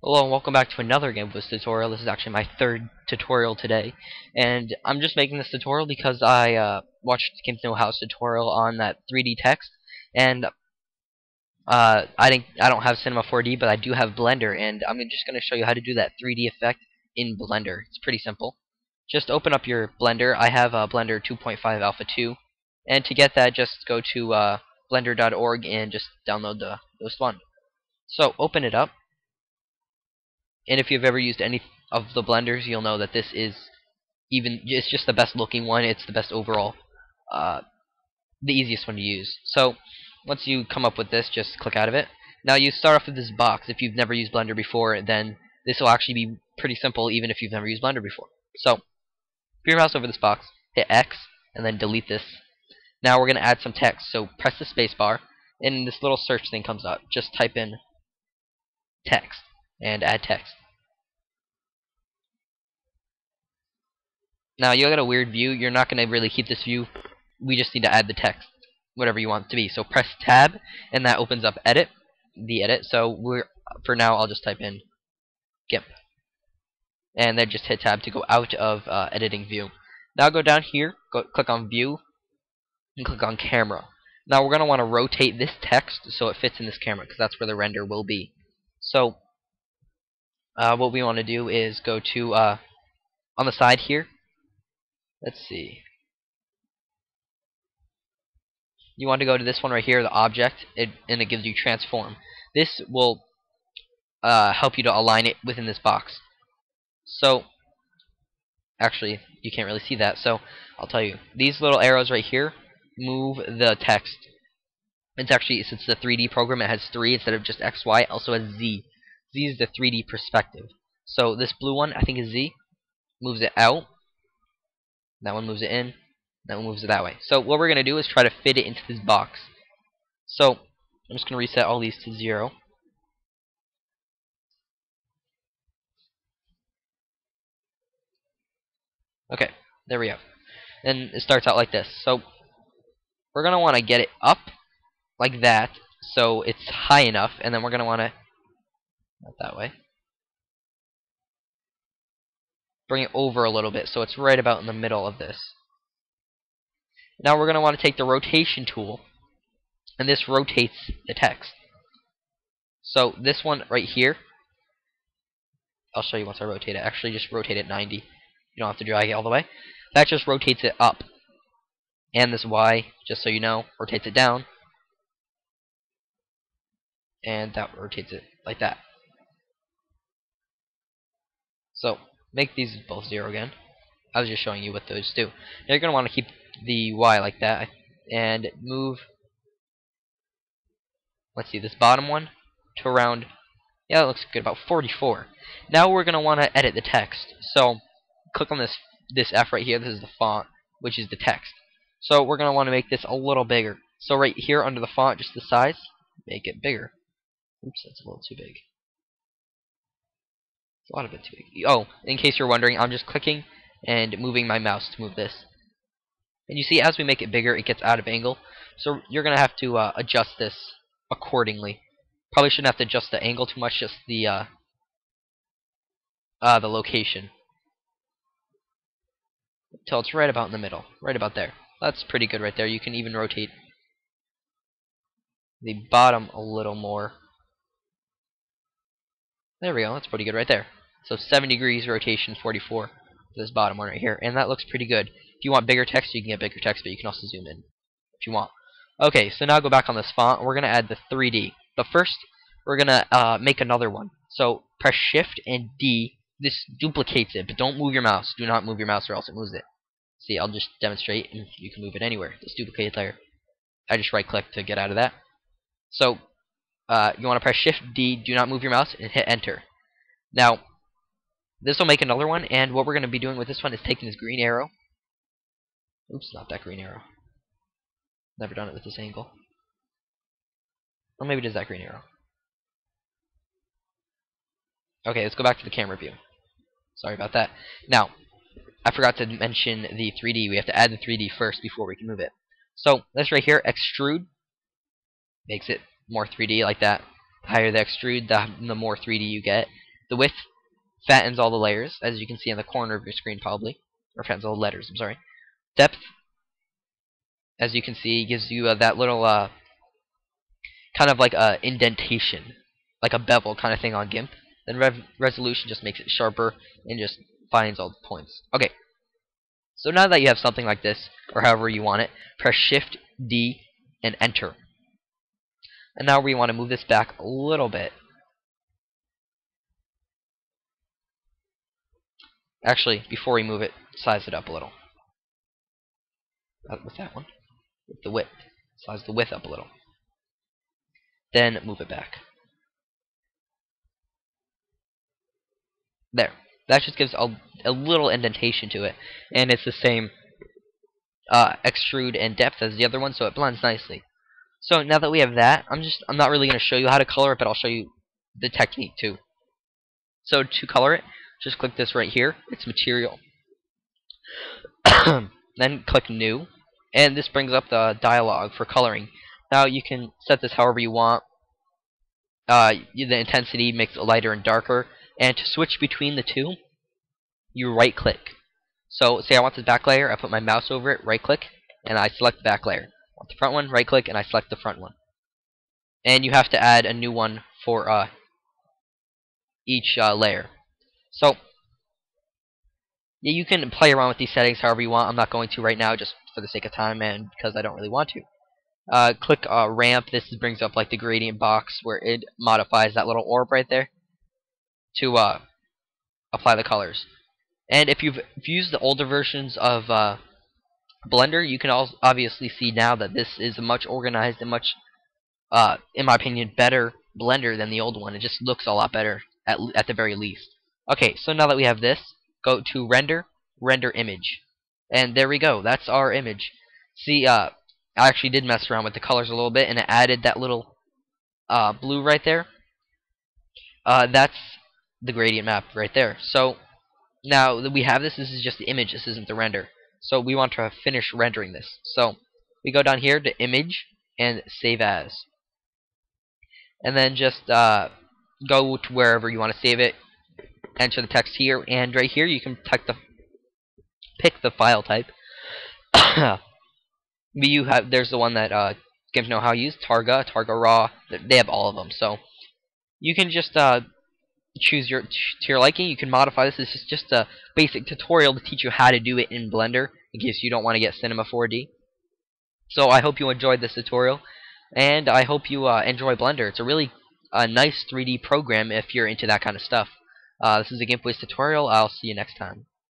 Hello and welcome back to another TheGimpWiz tutorial. This is actually my third tutorial today, and I'm just making this tutorial because I watched Came to Know How's tutorial on that 3D text, and I don't have Cinema 4D, but I do have Blender, and I'm just going to show you how to do that 3D effect in Blender. It's pretty simple. Just open up your Blender. I have Blender 2.5 Alpha 2, and to get that, just go to blender.org and just download the newest one. So open it up. And if you've ever used any of the blenders, you'll know that this is it's just the best looking one. It's the best overall, the easiest one to use. So once you come up with this, just click out of it. Now you start off with this box. If you've never used Blender before, then this will actually be pretty simple even if you've never used Blender before. So put your mouse over this box, hit X, and then delete this. Now we're going to add some text. So press the space bar, and this little search thing comes up. Just type in text and add text. Now you got a weird view. You're not going to really keep this view. We just need to add the text, whatever you want it to be. So press Tab, and that opens up Edit. So for now I'll just type in GIMP, and then just hit Tab to go out of editing view. Now go down here, click on View, and click on Camera. Now we're going to want to rotate this text so it fits in this camera because that's where the render will be. So what we want to do is go to on the side here. Let's see. You want to go to this one right here, the object, and it gives you transform. This will help you to align it within this box. So, actually, you can't really see that, so I'll tell you. These little arrows right here move the text. It's actually, since it's a 3D program, it has 3 instead of just X, Y. It also has Z. Z is the 3D perspective. So this blue one, I think is Z, moves it out. That one moves it in. That one moves it that way. So what we're going to do is try to fit it into this box. So I'm just going to reset all these to 0. Okay, there we go. And it starts out like this. So we're going to want to get it up like that so it's high enough, and then we're going to want to, not that way, bring it over a little bit so it's right about in the middle of this. Now we're going to want to take the rotation tool, and this rotates the text. So this one right here, I'll show you once I rotate it. Actually, just rotate it 90. You don't have to drag it all the way. That just rotates it up. And this Y, just so you know, rotates it down. And that rotates it like that. So make these both 0 again. I was just showing you what those do. Now you're going to want to keep the Y like that and move, let's see, this bottom one to around, yeah, that looks good, about 44. Now we're going to want to edit the text. So click on this F right here. This is the font, which is the text. So we're going to want to make this a little bigger. So right here under the font, just the size, make it bigger. Oops, that's a little too big. It's a lot of it too big. Oh, in case you're wondering, I'm just clicking and moving my mouse to move this. And you see, as we make it bigger, it gets out of angle. So you're going to have to adjust this accordingly. Probably shouldn't have to adjust the angle too much, just the location. Until it's right about in the middle. Right about there. That's pretty good right there. You can even rotate the bottom a little more. There we go. That's pretty good right there. So 7 degrees rotation, 44. This bottom one right here, and that looks pretty good. If you want bigger text, you can get bigger text, but you can also zoom in if you want. Okay, so now go back on this font. We're going to add the 3D. But first, we're going to make another one. So press Shift and D. This duplicates it, but don't move your mouse. Do not move your mouse or else it moves it. See, I'll just demonstrate, and you can move it anywhere. This duplicated layer. I just right-click to get out of that. So you want to press Shift D. Do not move your mouse, and hit Enter. Now, this will make another one, and what we're going to be doing with this one is taking this green arrow. Oops, not that green arrow. Never done it with this angle. Or maybe it is that green arrow. Okay, let's go back to the camera view. Sorry about that. Now, I forgot to mention the 3D. We have to add the 3D first before we can move it. So, this right here, extrude, makes it more 3D like that. The higher the extrude, the more 3D you get. The width fattens all the layers, as you can see in the corner of your screen probably, or fattens all the letters. I'm sorry. Depth, as you can see, gives you that little kind of like a indentation, like a bevel kind of thing on GIMP. Then resolution just makes it sharper and just finds all the points. Okay, so now that you have something like this, or however you want it, press Shift D and Enter. And now we want to move this back a little bit. Actually, before we move it, size it up a little. With that one, with the width, size the width up a little. Then move it back. There. That just gives a little indentation to it, and it's the same extrude and depth as the other one, so it blends nicely. So now that we have that, I'm not really going to show you how to color it, but I'll show you the technique too. So to color it, just click this right here. It's material. Then click New, and this brings up the dialog for coloring. Now you can set this however you want. The intensity makes it lighter and darker, and to switch between the two, you right click. So say I want the back layer, I put my mouse over it, right click, and I select the back layer. I want the front one, right click, and I select the front one. And you have to add a new one for each layer. So yeah, you can play around with these settings however you want. I'm not going to right now, just for the sake of time and because I don't really want to. Click ramp. This brings up like the gradient box where it modifies that little orb right there to apply the colors. And if you've used the older versions of Blender, you can also obviously see now that this is a much organized and much, in my opinion, better Blender than the old one. It just looks a lot better at the very least. Okay, so now that we have this, go to Render, Render Image. And there we go. That's our image. See, I actually did mess around with the colors a little bit, and it added that little blue right there. That's the gradient map right there. So now that we have this is just the image. This isn't the render. So we want to finish rendering this. So we go down here to Image and Save As. And then just go to wherever you want to save it. Enter the text here, and right here you can pick the file type. There's the one that GIMP know how to use, Targa Raw. They have all of them. So you can just choose to your liking. You can modify this. This is just a basic tutorial to teach you how to do it in Blender in case you don't want to get Cinema 4D. So I hope you enjoyed this tutorial, and I hope you enjoy Blender. It's a really nice 3D program if you're into that kind of stuff. This is a TheGimpWiz tutorial. I'll see you next time.